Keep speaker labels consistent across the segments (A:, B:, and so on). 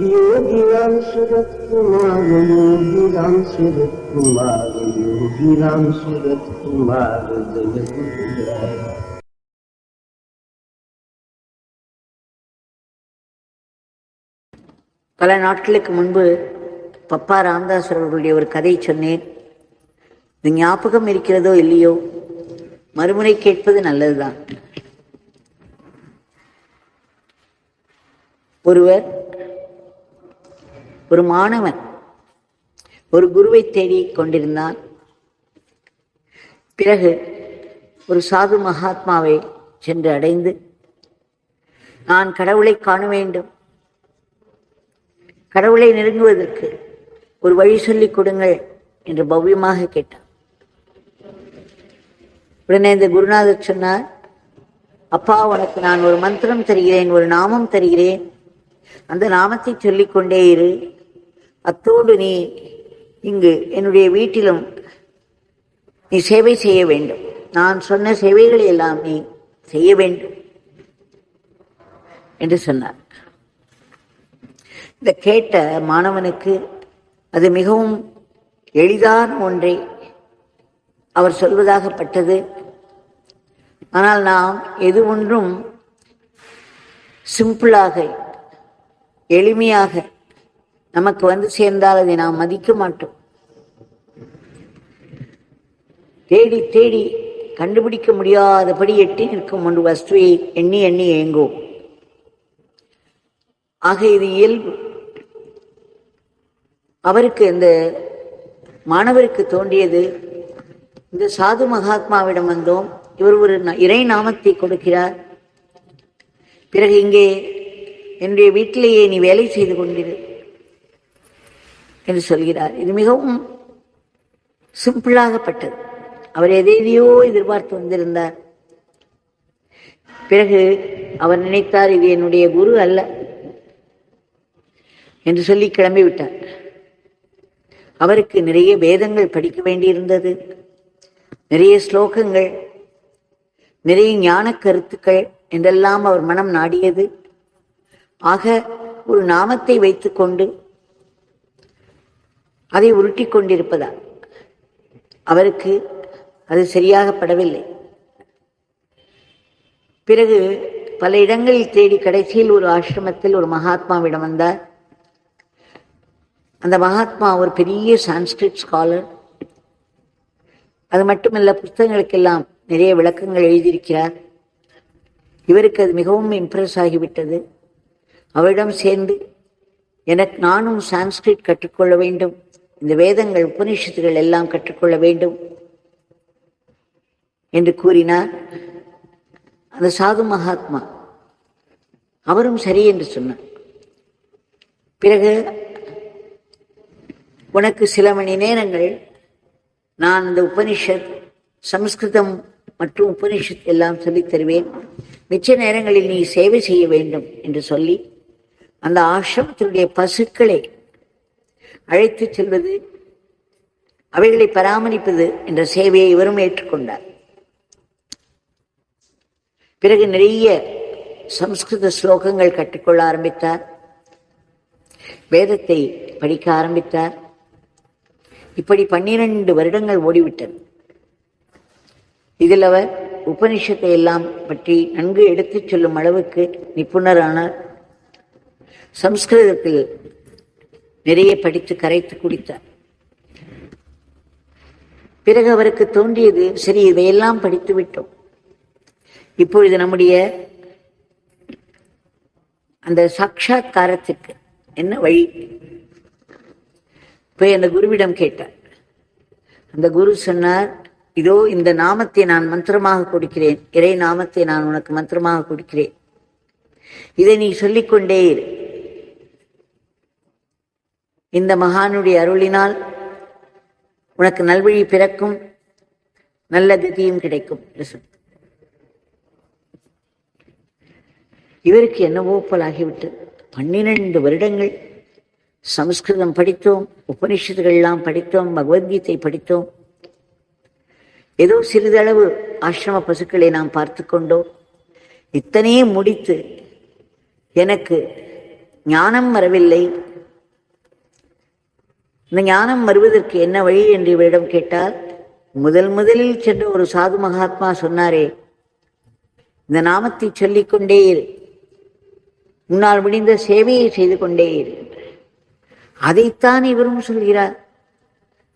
A: योगीराम सूरत कुमार, योगीराम सूरत कुमार, योगीराम सूरत कुमार जय गुरुराय।
B: பல நாட்களுக்கு முன்பு பப்பா ராமதாஸ் அவர்களுடைய ஒரு கதை சொன்னேன். இது ஞாபகம் இருக்கிறதோ இல்லையோ, மறுமுறை கேட்பது நல்லதுதான். ஒரு மாணவன் ஒரு குருவை தேடி கொண்டிருந்தான். பிறகு ஒரு சாது மகாத்மாவை சென்று அடைந்து, நான் கடவுளை காண வேண்டும், கடவுளை நெருங்குவதற்கு ஒரு வழி சொல்லிக் கொடுங்கள் என்று பவ்யமாக கேட்டார். உடனே இந்த குருநாதர் சொன்னார், அப்பா, உனக்கு நான் ஒரு மந்திரம் தருகிறேன், ஒரு நாமம் தருகிறேன், அந்த நாமத்தை சொல்லிக்கொண்டே இரு. அத்தோடு நீ இங்கு என்னுடைய வீட்டிலும் நீ சேவை செய்ய வேண்டும், நான் சொன்ன சேவைகளை எல்லாம் நீ செய்ய வேண்டும் என்று சொன்னார். இந்த கேட்ட மாணவனுக்கு அது மிகவும் எளிதான ஒன்றை அவர் சொல்வதாகப்பட்டது. ஆனால் நாம் எது ஒன்றும் சிம்பிளாக, எளிமையாக நமக்கு வந்து சேர்ந்தால் அதை நாம் மதிக்க மாட்டோம். தேடி தேடி கண்டுபிடிக்க முடியாதபடி எட்டி நிற்கும் ஒன்று வஸ்துவை எண்ணி எண்ணி ஏங்கோம். ஆக இது இயல்பு. அவருக்கு, இந்த மாணவருக்கு தோன்றியது, இந்த சாது மகாத்மாவிடம் வந்தோம், இவர் ஒரு இறை நாமத்தை கொடுக்கிறார், பிறகு இங்கே என்னுடைய வீட்டிலேயே நீ வேலை செய்து கொண்டிரு என்று சொல்கிறார். இது மிகவும் சிம்பிளாகப்பட்டது. அவர் எதையோ எதிர்பார்த்து வந்திருந்தார். பிறகு அவர் நினைத்தார், இது என்னுடைய குரு அல்ல என்று சொல்லி கிளம்பிவிட்டார். அவருக்கு நிறைய வேதங்கள் படிக்க வேண்டியிருந்தது, நிறைய ஸ்லோகங்கள், நிறைய ஞான கருத்துக்கள் என்றெல்லாம் அவர் மனம் நாடியது. ஆக ஒரு நாமத்தை வைத்துக்கொண்டு அதை உருட்டி கொண்டிருப்பதால் அவருக்கு அது சரியாகப்படவில்லை. பிறகு பல இடங்களில் தேடி கடைசியில் ஒரு ஆசிரமத்தில் ஒரு மகாத்மாவிடம் வந்தார். அந்த மகாத்மா ஒரு பெரிய சான்ஸ்கிரிட் ஸ்காலர். அது மட்டுமல்ல, புத்தகங்களுக்கெல்லாம் நிறைய விளக்கங்கள் எழுதியிருக்கிறார். இவருக்கு அது மிகவும் இம்ப்ரெஸ் ஆகிவிட்டது. அவரிடம் சேர்ந்து, நானும் சான்ஸ்கிரிட் கற்றுக்கொள்ள வேண்டும், இந்த வேதங்கள் உபனிஷத்துகள் எல்லாம் கற்றுக்கொள்ள வேண்டும் என்று கூறினார். அந்த சாது மகாத்மா அவரும் சரி என்று சொன்னார். பிறகு, உனக்கு சில மணி நேரங்கள் நான் இந்த உபனிஷத், சம்ஸ்கிருதம் மற்றும் உபனிஷத் எல்லாம் சொல்லித் தருவேன், மிச்ச நேரங்களில் நீ சேவை செய்ய வேண்டும் என்று சொல்லி அந்த ஆசிரமத்தினுடைய பசுக்களை அழைத்து செல்வது, அவைகளை பராமரிப்பது என்ற சேவையை இவரும் ஏற்றுக்கொண்டார். பிறகு நிறைய சம்ஸ்கிருத ஸ்லோகங்கள் கற்றுக்கொள்ள ஆரம்பித்தார், வேதத்தை படிக்க ஆரம்பித்தார். இப்படி 12 வருடங்கள் ஓடிவிட்டது. இதில் அவர் உபனிஷத்தை எல்லாம் பற்றி நன்கு எடுத்துச் சொல்லும் அளவுக்கு நிபுணரானார். சம்ஸ்கிருதத்தில் நிறைய படித்து கரைத்து குடித்தார். பிறகு அவருக்கு தோன்றியது, சரி, இதையெல்லாம் படித்து விட்டோம், இப்பொழுது நம்முடைய அந்த சாட்சாத்காரத்திற்கு என்ன வழி? போய் அந்த குருவிடம் கேட்டார். அந்த குரு சொன்னார், இதோ இந்த நாமத்தை நான் மந்திரமாக கொடுக்கிறேன், இறை நாமத்தை நான் உனக்கு மந்திரமாக கொடுக்கிறேன், இதை நீ சொல்லிக்கொண்டே இரு, இந்த மகானுடைய அருளினால் உனக்கு நல்வழி பிறக்கும், நல்ல கதியும் கிடைக்கும் என்று சொன்னார். இவருக்கு என்னவோ போல் ஆகிவிட்டது. 12 வருடங்கள் சமஸ்கிருதம் படித்தோம், உபனிஷத்துகள் எல்லாம் படித்தோம், பகவத்கீதை படித்தோம், ஏதோ சிறிதளவு ஆசிரம பசுக்களை நாம் பார்த்து கொண்டோம். இத்தனையே முடித்து எனக்கு ஞானம் வரவில்லை. இந்த ஞானம் வருவதற்கு என்ன வழி என்று இவரிடம் கேட்டால், முதலில் சென்ற ஒரு சாது மகாத்மா சொன்னாரே, இந்த நாமத்தை சொல்லிக்கொண்டே இரு, உன்னால் முடிந்த சேவையை செய்து கொண்டே இரு. அதைத்தான் இவரும் சொல்கிறார்.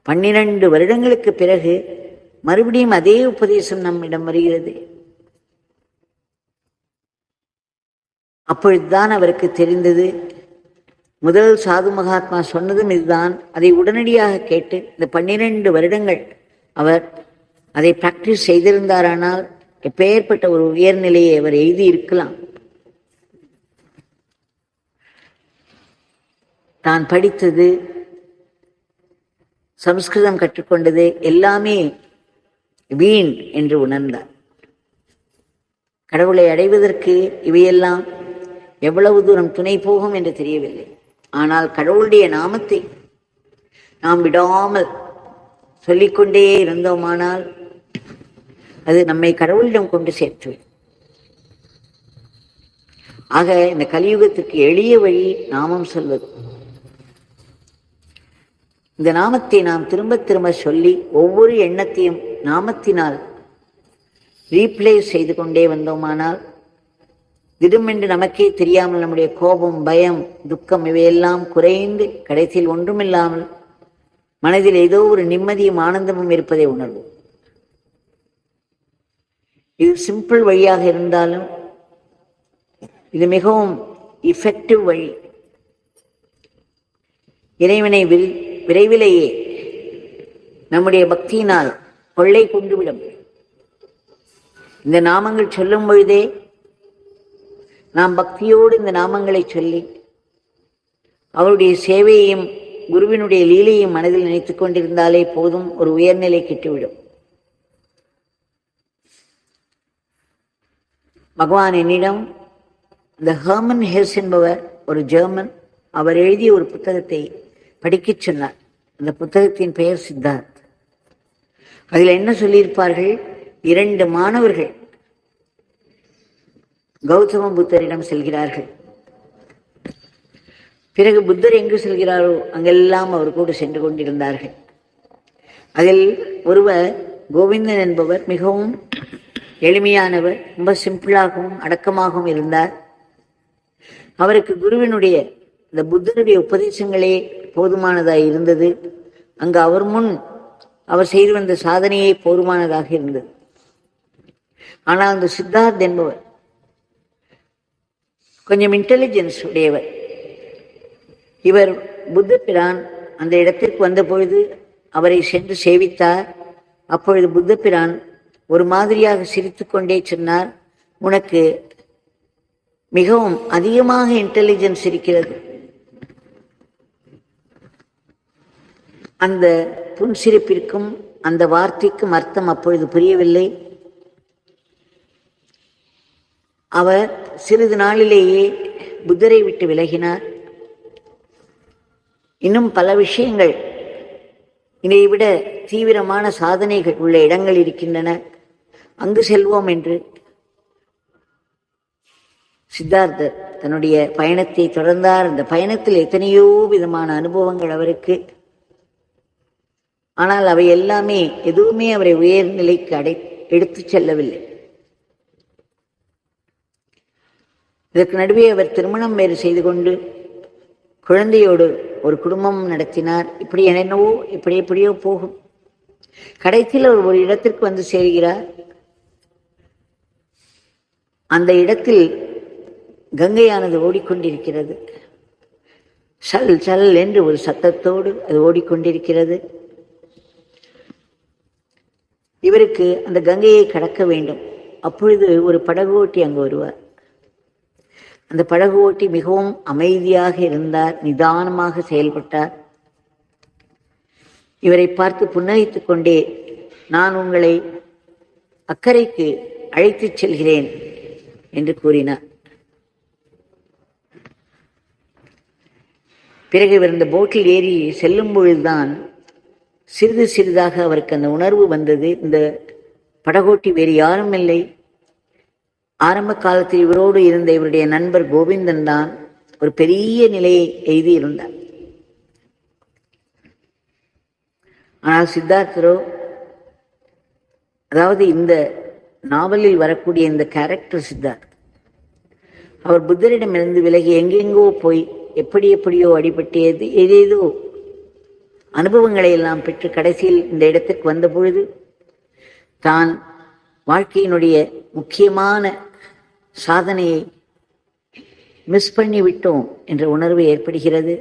B: 12 வருடங்களுக்கு பிறகு மறுபடியும் அதே உபதேசம் நம்மிடம் வருகிறது. அப்பொழுதுதான் அவருக்கு தெரிந்தது, முதல் சாது மகாத்மா சொன்னதும் இதுதான். அதை உடனடியாக கேட்டு இந்த 12 வருடங்கள் அவர் அதை பிராக்டிஸ் செய்திருந்தாரானால் எப்பேற்பட்ட ஒரு உயர்நிலையை அவர் எழுதி இருக்கலாம். தான் படித்தது, சம்ஸ்கிருதம் கற்றுக்கொண்டது எல்லாமே வீண் என்று உணர்ந்தார். கடவுளை அடைவதற்கு இவையெல்லாம் எவ்வளவு தூரம் துணை போகும் என்று தெரியவில்லை. ஆனால் கடவுளுடைய நாமத்தை நாம் விடாமல் சொல்லிக்கொண்டே இருந்தோமானால் அது நம்மை கடவுளிடம் கொண்டு சேர்த்து. ஆக இந்த கலியுகத்துக்கு எளிய வழி நாமம் சொல்வது. இந்த நாமத்தை நாம் திரும்ப திரும்ப சொல்லி ஒவ்வொரு எண்ணத்தையும் நாமத்தினால் ரீப்ளேஸ் செய்து கொண்டே வந்தோமானால் திடுமென்று நமக்கே தெரியாமல் நம்முடைய கோபம், பயம், துக்கம் இவையெல்லாம் குறைந்து கடைசியில் ஒன்றுமில்லாமல் மனதில் ஏதோ ஒரு நிம்மதியும் ஆனந்தமும் இருப்பதை உணர்வோம். இது சிம்பிள் வழியாக இருந்தாலும் இது மிகவும் இஃபெக்டிவ் வழி. இறைவனை விரைவிலேயே நம்முடைய பக்தியினால் கொள்ளை கொண்டுவிடும். இந்த நாமங்கள் சொல்லும் பொழுதே நாம் பக்தியோடு இந்த நாமங்களை சொல்லி அவருடைய சேவையையும் குருவினுடைய லீலையும் மனதில் நினைத்துக் கொண்டிருந்தாலே போதும், ஒரு உயர்நிலை கிட்டுவிடும். பகவான் என்னிடம் இந்த ஹெர்மன் ஹெஸ் என்பவர் ஒரு ஜெர்மன், அவர் எழுதிய ஒரு புத்தகத்தை படிக்கச் சொன்னார். அந்த புத்தகத்தின் பெயர் சித்தார்த். அதில் என்ன சொல்லியிருப்பார்கள், 2 மாணவர்கள் கௌதம புத்தரிடம் செல்கிறார்கள். பிறகு புத்தர் எங்கு செல்கிறாரோ அங்கெல்லாம் அவர் கூட சென்று கொண்டிருந்தார்கள். அதில் ஒருவர் கோவிந்தன் என்பவர் மிகவும் எளிமையானவர், ரொம்ப சிம்பிளாகவும் அடக்கமாகவும் இருந்தார். அவருக்கு குருவினுடைய இந்த புத்தருடைய உபதேசங்களே போதுமானதாக இருந்தது. அங்கு அவர் முன் அவர் செய்து வந்த சாதனையே போதுமானதாக இருந்தது. ஆனால் அந்த சித்தார்த் என்பவர் கொஞ்சம் இன்டெலிஜென்ஸ் உடையவர். இவர் புத்த பிரான் அந்த இடத்திற்கு வந்த பொழுது அவரை சென்று சேவித்தார். அப்பொழுது புத்த பிரான் ஒரு மாதிரியாக சிரித்து கொண்டே சொன்னார், உனக்கு மிகவும் அதிகமாக இன்டெலிஜென்ஸ் இருக்கிறது. அந்த புன்சிரிப்பிற்கும் அந்த வார்த்தைக்கும் அர்த்தம் அப்பொழுது புரியவில்லை. அவர் சிறிது நாளிலேயே புத்தரை விட்டு விலகினார். இன்னும் பல விஷயங்கள், இதை விட தீவிரமான சாதனைகள் உள்ள இடங்கள் இருக்கின்றன, அங்கு செல்வோம் என்று சித்தார்த்தர் தன்னுடைய பயணத்தை தொடர்ந்தார். அந்த பயணத்தில் எத்தனையோ விதமான அனுபவங்கள் அவருக்கு. ஆனால் அவை எல்லாமே எதுவுமே அவரை உயர்நிலைக்கு எடுத்துச் செல்லவில்லை. இதற்கு நடுவே அவர் திருமணம் வேறு செய்து கொண்டு குழந்தையோடு ஒரு குடும்பம் நடத்தினார். இப்படி என்னென்னவோ எப்படியோ போகும். கடைசியில் அவர் ஒரு இடத்திற்கு வந்து சேர்கிறார். அந்த இடத்தில் கங்கையானது ஓடிக்கொண்டிருக்கிறது. சல் சல் என்று ஒரு சத்தத்தோடு அது ஓடிக்கொண்டிருக்கிறது. இவருக்கு அந்த கங்கையை கடக்க வேண்டும். அப்பொழுது ஒரு படகு ஓட்டி அங்கு வருவார். அந்த படகு ஓட்டி மிகவும் அமைதியாக இருந்தார், நிதானமாக செயல்பட்டார். இவரை பார்த்து புன்னகைத்துக் கொண்டே, நான் உங்களை அக்கறைக்கு அழைத்துச் செல்கிறேன் என்று கூறினார். பிறகு இவர் இந்த போட்டில் ஏறி செல்லும் பொழுதுதான் சிறிது சிறிதாக அவருக்கு அந்த உணர்வு வந்தது. இந்த படகோட்டி வேறு யாரும் இல்லை, ஆரம்ப காலத்தில் இவரோடு இருந்த இவருடைய நண்பர் கோவிந்தன் தான். ஒரு பெரிய நிலையை எய்தியிருந்தார். ஆனால் சித்தார்த்தரோ, அதாவது இந்த நாவலில் வரக்கூடிய இந்த கேரக்டர் சித்தார்த், அவர் புத்தரிடமிருந்து விலகி எங்கெங்கோ போய் எப்படி எப்படியோ அடிபட்டு ஏதேதோ அனுபவங்களை எல்லாம் பெற்று கடைசியில் இந்த இடத்துக்கு வந்த பொழுது தான் வாழ்க்கையினுடைய முக்கியமான சாதனையை மிஸ் பண்ணி விட்டோம் என்ற உணர்வு ஏற்படுகிறது.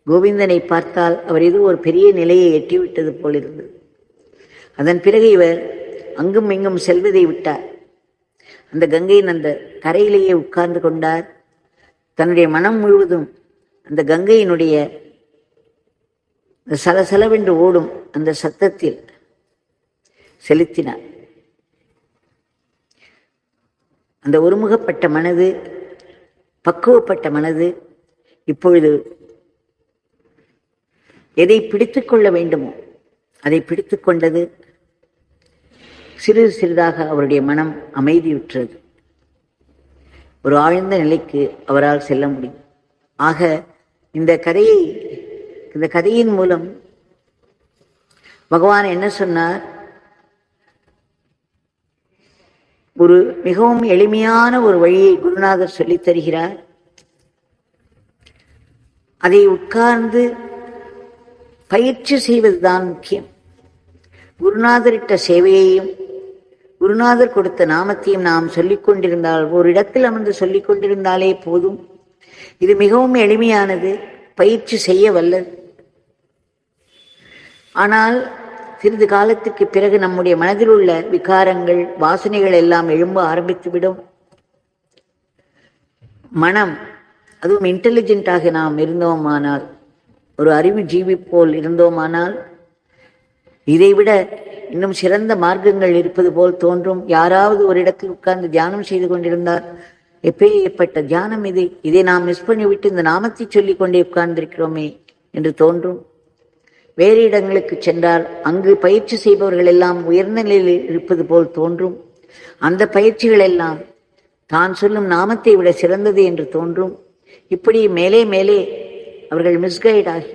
B: கோவிந்தனை பார்த்தால் அவர் ஏதோ ஒரு பெரிய நிலையை எட்டிவிட்டது போல் இருந்தது. அதன் பிறகு இவர் அங்கும் இங்கும் செல்வதை விட்டார். அந்த கங்கையின் அந்த கரையிலேயே உட்கார்ந்து கொண்டார். தன்னுடைய மனம் முழுவதும் அந்த கங்கையினுடைய சலசலவென்று ஓடும் அந்த சத்தத்தில் செலுத்தினார். அந்த ஒருமுகப்பட்ட மனது, பக்குவப்பட்ட மனது இப்பொழுது எதை பிடித்துக் கொள்ள வேண்டுமோ அதை பிடித்துக் கொண்டது. சிறிது சிறிதாக அவருடைய மனம் அமைதியுற்றது. ஒரு ஆழ்ந்த நிலைக்கு அவரால் செல்ல முடியும். ஆக இந்த கதையின் மூலம் பகவான் என்ன சொன்னார்? ஒரு மிகவும் எளிமையான ஒரு வழியை குருநாதர் சொல்லித் தருகிறார். அதை உட்கார்ந்து பயிற்சி செய்வதுதான் முக்கியம். குருநாதரிட்ட சேவையையும் குருநாதர் கொடுத்த நாமத்தையும் நாம் சொல்லிக் கொண்டிருந்தால், ஒரு இடத்தில் அமர்ந்து சொல்லிக் கொண்டிருந்தாலே போதும். இது மிகவும் எளிமையானது, பயிற்சி செய்ய வல்லது. ஆனால் சிறிது காலத்துக்கு பிறகு நம்முடைய மனதில் உள்ள விகாரங்கள், வாசனைகள் எல்லாம் எழும்ப ஆரம்பித்துவிடும். மனம், அதுவும் இன்டெலிஜென்ட்டாக நாம் இருந்தோமானால், ஒரு அறிவு ஜீவி போல் இருந்தோமானால், இதைவிட இன்னும் சிறந்த மார்க்கங்கள் இருப்பது போல் தோன்றும். யாராவது ஒரு இடத்தில் உட்கார்ந்து தியானம் செய்து கொண்டிருந்தார், எப்பேற்பட்ட தியானம் இது, இதை நாம் மிஸ் பண்ணிவிட்டு இந்த நாமத்தை சொல்லிக் கொண்டே உட்கார்ந்திருக்கிறோமே என்று தோன்றும். வேறு இடங்களுக்கு சென்றால் அங்கு பயிற்சி செய்பவர்கள் எல்லாம் உயர்ந்த நிலையில் இருப்பது போல் தோன்றும். அந்த பயிற்சிகள் எல்லாம் தான் சொல்லும் நாமத்தை விட சிறந்தது என்று தோன்றும். இப்படி மேலே மேலே அவர்கள் மிஸ்கைட் ஆகி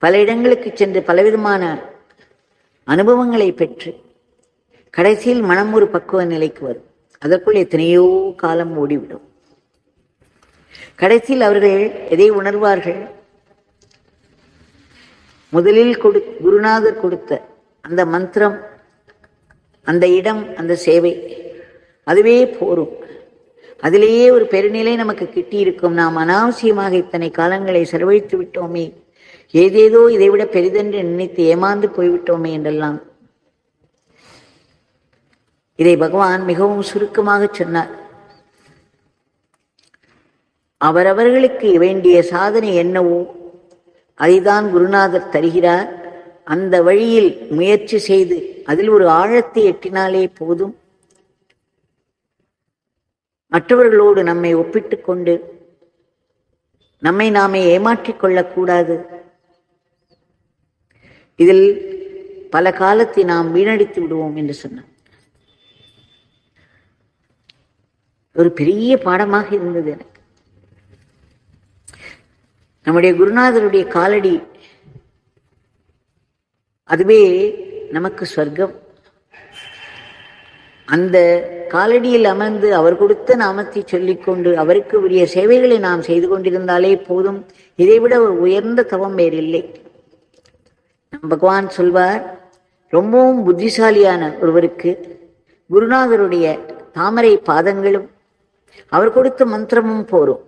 B: பல இடங்களுக்கு சென்று பலவிதமான அனுபவங்களை பெற்று கடைசியில் மனம் ஒரு பக்குவ நிலைக்கு வரும். அதற்குள் எத்தனையோ காலம் ஓடிவிடும். கடைசியில் அவர்கள் எதை உணர்வார்கள்? முதலில் குருநாதர் கொடுத்த அந்த மந்திரம், அந்த இடம், அந்த சேவை, அதுவே போரும். அதிலேயே ஒரு பெருநிலை நமக்கு கிட்டியிருக்கும். நாம் அனாவசியமாக இத்தனை காலங்களை செலவழித்து விட்டோமே, ஏதேதோ இதைவிட பெரிதென்று நினைத்து ஏமாந்து போய்விட்டோமே என்றெல்லாம். இதை பகவான் மிகவும் சுருக்கமாக சொன்னார். அவரவர்களுக்கு வேண்டிய சாதனை என்னவோ அதைதான் குருநாதர் தருகிறார். அந்த வழியில் முயற்சி செய்து அதில் ஒரு ஆழத்தை எட்டினாலே போதும். மற்றவர்களோடு நம்மை ஒப்பிட்டுக் கொண்டு நம்மை நாமே ஏமாற்றிக் கொள்ளக்கூடாது. இதில் பல காலத்தை நாம் வீணடித்து விடுவோம் என்று சொன்னார். ஒரு பெரிய பாடமாக இருந்தது எனக்கு. நம்முடைய குருநாதருடைய காலடி, அதுவே நமக்கு சொர்க்கம். அந்த காலடியில் அமர்ந்து அவர் கொடுத்த நாமத்தை சொல்லிக்கொண்டு அவருக்கு உரிய சேவைகளை நாம் செய்து கொண்டிருந்தாலே போதும். இதைவிட ஒரு உயர்ந்த தவம் வேறில்லை. பகவான் சொல்வார், ரொம்பவும் புத்திசாலியான ஒருவருக்கு குருநாதருடைய தாமரை பாதங்களும் அவர் கொடுத்த மந்திரமும் போரும்.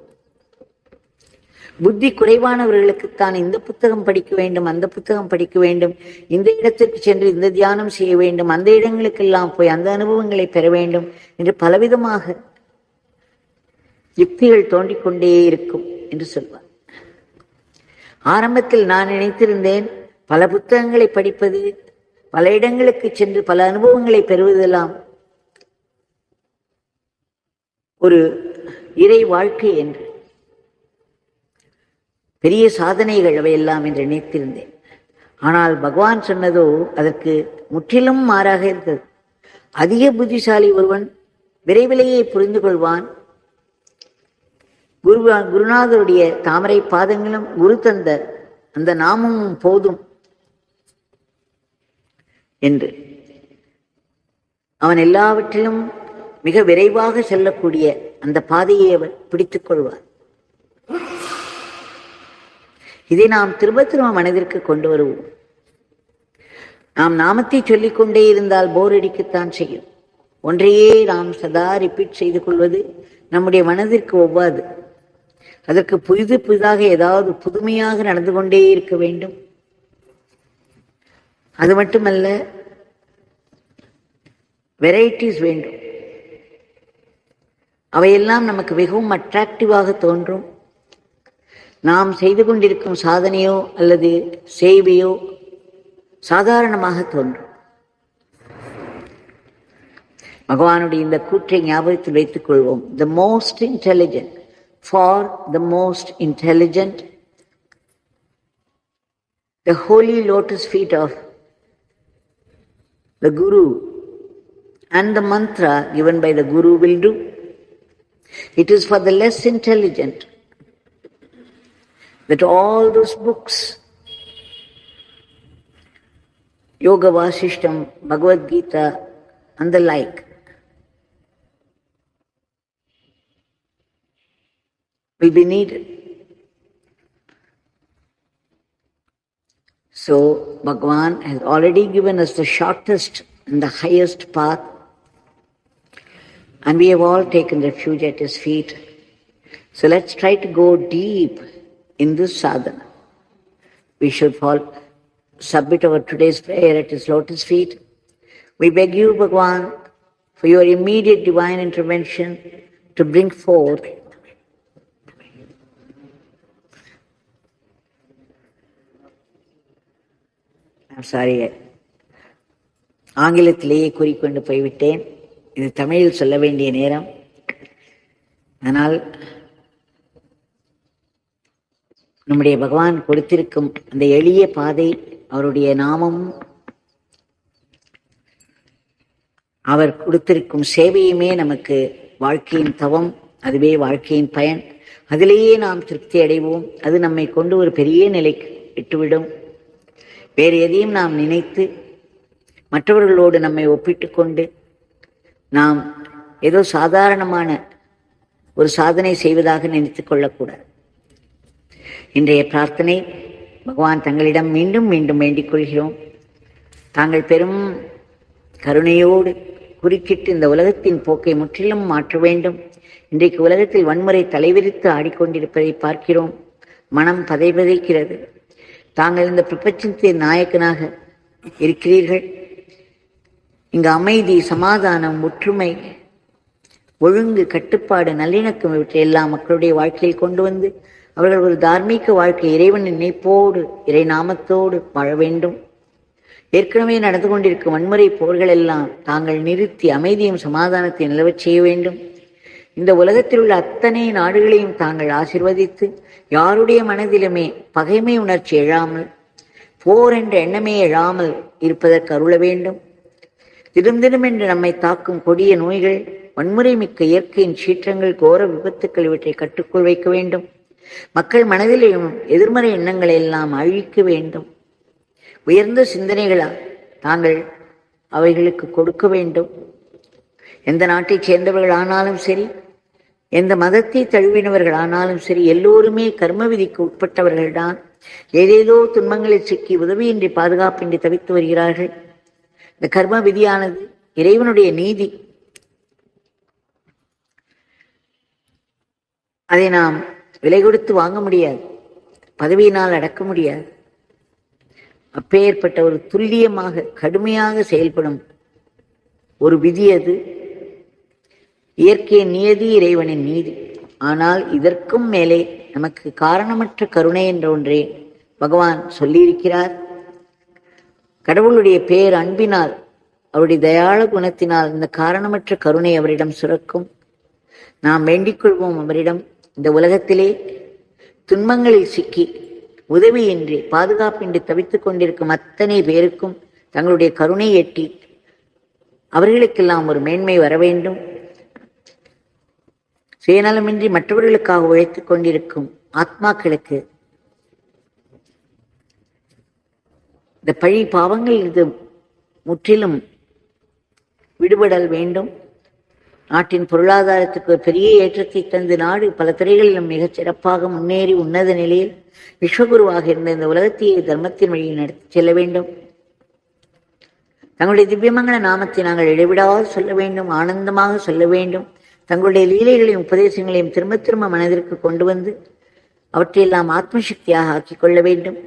B: புத்தி குறைவானவர்களுக்குத்தான் இந்த புத்தகம் படிக்க வேண்டும், அந்த புத்தகம் படிக்க வேண்டும், இந்த இடத்திற்கு சென்று இந்த தியானம் செய்ய வேண்டும், அந்த இடங்களுக்கெல்லாம் போய் அந்த அனுபவங்களை பெற வேண்டும் என்று பலவிதமாக யுக்திகள் தோன்றிக்கொண்டே இருக்கும் என்று சொல்வார். ஆரம்பத்தில் நான் நினைத்திருந்தேன், பல புத்தகங்களை படிப்பது, பல இடங்களுக்கு சென்று பல அனுபவங்களை பெறுவதெல்லாம் ஒரு இறை வாழ்க்கை என்று, பெரிய சாதனைகள் அவையெல்லாம் என்று நினைத்திருந்தேன். ஆனால் பகவான் சொன்னதோ அதற்கு முற்றிலும் மாறாக இருந்தது. அதிக புத்திசாலி ஒருவன் விரைவிலேயே புரிந்து கொள்வான், குருநாதருடைய தாமரை பாதங்களும் குரு தந்த அந்த நாமமும் போதும் என்று அவன் எல்லாவற்றிலும் மிக விரைவாக செல்லக்கூடிய அந்த பாதையை அவர் பிடித்துக் கொள்வார். இதை நாம் திரும்ப திரும்ப மனதிற்கு கொண்டு வருவோம். நாம் நாமத்தை சொல்லிக்கொண்டே இருந்தால் போர் அடிக்கத்தான் செய்யும். ஒன்றையே நாம் சதா ரிப்பீட் செய்து கொள்வது நம்முடைய மனதிற்கு ஒவ்வாது. அதற்கு புதிதாக ஏதாவது புதுமையாக நடந்து கொண்டே இருக்க வேண்டும். அது மட்டுமல்ல, வெரைட்டிஸ் வேண்டும். அவையெல்லாம் நமக்கு மிகவும் அட்ராக்டிவாக தோன்றும். நாம் செய்து கொண்டிருக்கும் சாதனையோ அல்லது சேவையோ சாதாரணமாக தோன்றும். பகவானுடைய இந்த கூற்றை ஞாபகத்தில் வைத்துக் கொள்வோம். The most intelligent, for the most intelligent, the holy lotus feet of the Guru and the mantra given by the Guru will do. It is for the less intelligent that all those books, Yoga Vasishtam, Bhagavad Gita and the like, will be needed. So Bhagavan has already given us the shortest and the highest path, and we have all taken refuge at his feet. So let's try to go deep in this sadhana. We should submit our today's prayer at his lotus feet. We beg you, Bhagavan, for your immediate divine intervention to bring forth ஆங்கிலத்திலேயே கூறிக்கொண்டு போய்விட்டேன். இது தமிழில் சொல்ல வேண்டிய நேரம். ஆனால் நம்முடைய பகவான் கொடுத்திருக்கும் அந்த எளிய பாதை, அவருடைய நாமமும் அவர் கொடுத்திருக்கும் சேவையுமே நமக்கு வாழ்க்கையின் தவம், அதுவே வாழ்க்கையின் பயன். அதிலேயே நாம் திருப்தி அடைவோம். அது நம்மை கொண்டு ஒரு பெரிய நிலைக்கு விட்டுவிடும். வேறு எதையும் நாம் நினைத்து மற்றவர்களோடு நம்மை ஒப்பிட்டு கொண்டு நாம் ஏதோ சாதாரணமான ஒரு சாதனை செய்வதாக நினைத்துக் கொள்ளக்கூடாது. இன்றைய பிரார்த்தனை, பகவான் தங்களிடம் மீண்டும் மீண்டும் வேண்டிக் கொள்கிறோம். தாங்கள் பெரும் கருணையோடு குறுக்கிட்டு இந்த உலகத்தின் போக்கை முற்றிலும் மாற்ற வேண்டும். இன்றைக்கு உலகத்தில் வன்முறை தலைவிரித்து ஆடிக்கொண்டிருப்பதை பார்க்கிறோம். மனம் பதைபதைக்கிறது. தாங்கள் இந்த பிரபஞ்சத்தின் நாயக்கனாக இருக்கிறீர்கள். இங்கு அமைதி, சமாதானம், ஒற்றுமை, ஒழுங்கு, கட்டுப்பாடு, நல்லிணக்கம் இவற்றை எல்லா மக்களுடைய வாழ்க்கையில் கொண்டு வந்து அவர்கள் ஒரு தார்மீக வாழ்க்கை, இறைவனின் நினைப்போடு இறை நாமத்தோடு வாழ வேண்டும். ஏற்கனவே நடந்து கொண்டிருக்கும் வன்முறை போர்கள் எல்லாம் தாங்கள் நிறுத்தி அமைதியும் சமாதானத்தை நிலவச் செய்ய வேண்டும். இந்த உலகத்தில் உள்ள அத்தனை நாடுகளையும் தாங்கள் ஆசீர்வதித்து யாருடைய மனதிலுமே பகைமை உணர்ச்சி எழாமல், போர் என்ற எண்ணமே எழாமல் இருப்பதற்கு அருள வேண்டும். தினம் தினம் என்று நம்மை தாக்கும் கொடிய நோய்கள், வன்முறை மிக்க இயற்கையின் சீற்றங்கள், கோர விபத்துக்கள் இவற்றை கட்டுக்குள் வைக்க வேண்டும். மக்கள் மனதிலும் எதிர்மறை எண்ணங்களை எல்லாம் அழிக்க வேண்டும். உயர்ந்த சிந்தனைகளால் தாங்கள் அவைகளுக்கு கொடுக்க வேண்டும். எந்த நாட்டைச் சேர்ந்தவர்கள் ஆனாலும் சரி, எந்த மதத்தை தழுவினவர்கள் ஆனாலும் சரி, எல்லோருமே கர்ம விதிக்கு உட்பட்டவர்கள்தான். ஏதேதோ துன்பங்களில் சிக்கி உதவியின்றி பாதுகாப்பின்றி தவித்து வருகிறார்கள். இந்த கர்ம விதியானது இறைவனுடைய நீதி. அதை நாம் விலை கொடுத்து வாங்க முடியாது, பதவியினால் அடக்க முடியாது. அப்பேற்பட்ட ஒரு துல்லியமாக கடுமையாக செயல்படும் ஒரு விதி அது. இயற்கையின் நியதி, இறைவனின் நீதி. ஆனால் இதற்கும் மேலே நமக்கு காரணமற்ற கருணை என்ற ஒன்றை பகவான் சொல்லியிருக்கிறார். கடவுளுடைய பேர் அன்பினால், அவருடைய தயாள குணத்தினால் இந்த காரணமற்ற கருணை அவரிடம் சுரக்கும். நாம் வேண்டிக் கொள்வோம் அவரிடம், இந்த உலகத்திலே துன்பங்களில் சிக்கி உதவியின்றி பாதுகாப்பின்றி தவித்துக் கொண்டிருக்கும் அத்தனை பேருக்கும் தங்களுடைய கருணை எட்டி அவர்களுக்கெல்லாம் ஒரு மேன்மை வர வேண்டும். சுயநலமின்றி மற்றவர்களுக்காக உழைத்துக் கொண்டிருக்கும் ஆத்மாக்களுக்கு இந்த பழி பாவங்கள் இது முற்றிலும் விடுபடல் வேண்டும். நாட்டின் பொருளாதாரத்துக்கு ஒரு பெரிய ஏற்றத்தை தந்து நாடு பல துறைகளிலும் மிகச் சிறப்பாக முன்னேறி உன்னத நிலையில் விஸ்வகுருவாக இருந்த இந்த உலகத்தையே தர்மத்தின் வழியில் நடத்தி செல்ல வேண்டும். தங்களுடைய திவ்யமங்கல நாமத்தை நாங்கள் இடைவிடாது சொல்ல வேண்டும், ஆனந்தமாக சொல்ல வேண்டும். தங்களுடைய லீலைகளையும் உபதேசங்களையும் திரும்ப திரும்ப மனதிற்கு கொண்டு வந்து அவற்றையெல்லாம் ஆத்மசக்தியாக ஆக்கிக் கொள்ள வேண்டும்.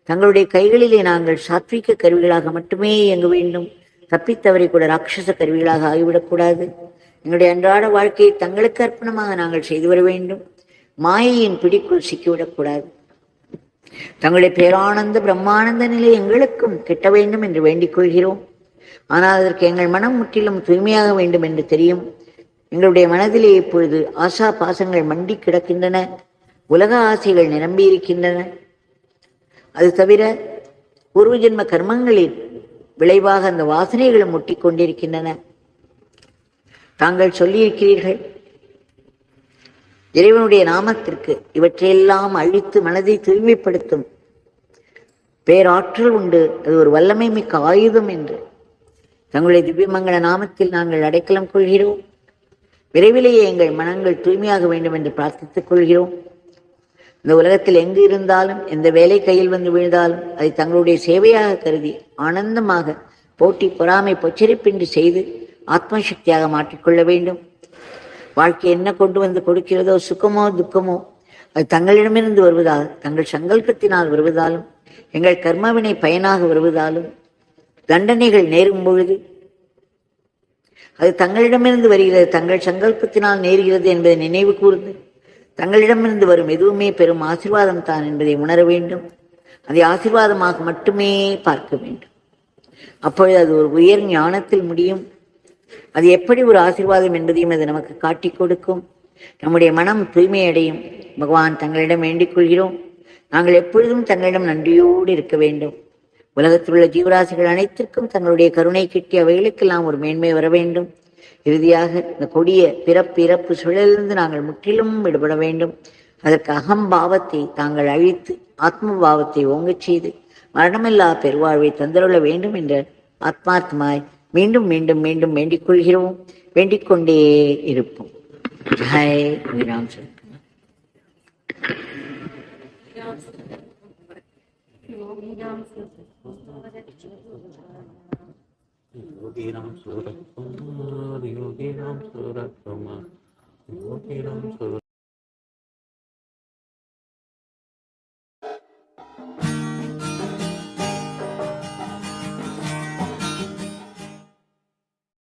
B: தங்களுடைய கைகளிலே நாங்கள் சாத்வீக கருவிகளாக மட்டுமே இயங்க வேண்டும். தப்பித்தவரை கூட ராட்சச கருவிகளாக ஆகிவிடக்கூடாது. எங்களுடைய அன்றாட வாழ்க்கையை தங்களுக்கு அர்ப்பணமாக நாங்கள் செய்து வர வேண்டும். மாயையின் பிடிக்குள் சிக்கிவிடக்கூடாது. தங்களுடைய பேரானந்த பிரம்மானந்த நிலை எங்களுக்கும் கிட்ட வேண்டும் என்று வேண்டிக் கொள்கிறோம். ஆனால் அதற்கு எங்கள் மனம் முற்றிலும் தூய்மையாக வேண்டும் என்று தெரியும். எங்களுடைய மனதிலே இப்பொழுது ஆசா பாசங்கள் மண்டி கிடக்கின்றன. உலக ஆசைகள் நிரம்பி இருக்கின்றன. அது தவிர பூர்வ ஜென்ம கர்மங்களின் விளைவாக அந்த வாசனைகளும் முட்டிக் கொண்டிருக்கின்றன. தாங்கள் சொல்லியிருக்கிறீர்கள், இறைவனுடைய நாமத்திற்கு இவற்றையெல்லாம் அழித்து மனதை தூய்மைப்படுத்தும் பேராற்றல் உண்டு, அது ஒரு வல்லமை மிக்க ஆயுதம் என்று தங்களுடைய திவ்யமங்கல நாமத்தில் நாங்கள் அடைக்கலம் கொள்கிறோம். விரைவிலேயே எங்கள் மனங்கள் தூய்மையாக வேண்டும் என்று பிரார்த்தித்துக் கொள்கிறோம். இந்த உலகத்தில் எங்கு இருந்தாலும் எந்த வேலை கையில் வந்து விழுந்தாலும் அதை தங்களுடைய சேவையாக கருதி ஆனந்தமாக போட்டி பொறாமை பொச்சரிப்பின்றி செய்து ஆத்மசக்தியாக மாற்றிக்கொள்ள வேண்டும். வாழ்க்கை என்ன கொண்டு வந்து கொடுக்கிறதோ, சுகமோ துக்கமோ, அது தங்களிடமிருந்து வருவதால், தங்கள் சங்கல்பத்தினால் வருவதாலும், எங்கள் கர்மவினை பயனாக வருவதாலும், தண்டனைகள் நேரும் பொழுது அது தங்களிடமிருந்து வருகிறது, தங்கள் சங்கல்பத்தினால் நேருகிறது என்பதை நினைவு கூர்ந்து தங்களிடமிருந்து வரும் எதுவுமே பெரும் ஆசீர்வாதம் தான் என்பதை உணர வேண்டும். அதை ஆசீர்வாதமாக மட்டுமே பார்க்க வேண்டும். அப்பொழுது அது ஒரு உயர் ஞானத்தில் முடியும். அது எப்படி ஒரு ஆசீர்வாதம் என்பதையும் அது நமக்கு காட்டிக் கொடுக்கும். நம்முடைய மனம் தூய்மையடையும். பகவான் தங்களிடம் வேண்டிக் கொள்கிறோம். நாங்கள் எப்பொழுதும் தங்களிடம் நன்றியோடு இருக்க வேண்டும். உலகத்தில் உள்ள ஜீவராசிகள் அனைத்திற்கும் தங்களுடைய கருணை கிட்டி அவைகளுக்கெல்லாம் ஒரு மேன்மை வர வேண்டும். இறுதியாக இந்த கொடிய பிறப்பு சுழலிருந்து நாங்கள் முற்றிலும் விடுபட வேண்டும். அதற்கு அகம்பாவத்தை தாங்கள் அழித்து ஆத்ம பாவத்தை ஓங்கச் செய்து மரணமில்லா பெருவாழ்வை தந்தருள வேண்டும் என்ற ஆத்மார்த்தமாய் மீண்டும் மீண்டும் மீண்டும் வேண்டிக் கொள்கிறோம். வேண்டிக் கொண்டே இருப்போம். ஜெய் ஸ்ரீராம்.
C: योगी राम सूरत कुमार, योगी राम सूरत कुमार, योगी राम सूरत